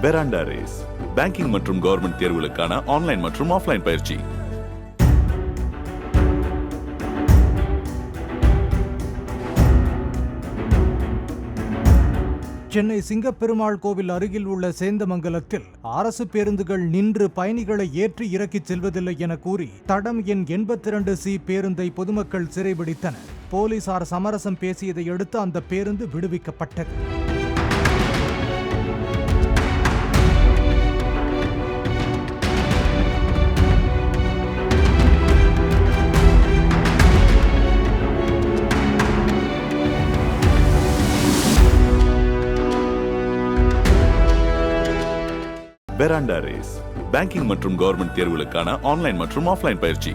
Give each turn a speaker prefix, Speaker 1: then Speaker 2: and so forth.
Speaker 1: பெராண்டா race banking மற்றும் government தேர்வுகளுக்கான online மற்றும் ஆஃப்லைன் பயிற்சி.
Speaker 2: சென்னை சிங்கப்பெருமாள் கோவில் அருகில் உள்ள சேந்தமங்கலத்தில் அரசு பேருந்துகள் நின்று பயணிகளை ஏற்றி இறக்கிச் செல்வதில்லை என கூறி தடம் எண் 82C பேருந்தை பொதுமக்கள் சிறைபிடித்தனர். போலீசார் சமரசம் பேசியதை அடுத்து அந்த பேருந்து விடுவிக்கப்பட்டது.
Speaker 1: பெராண்டா ரேஸ் பேங்கிங் மற்றும் கவர்மெண்ட் தேர்வுகளுக்கான ஆன்லைன் மற்றும் ஆஃப்லைன் பயிற்சி.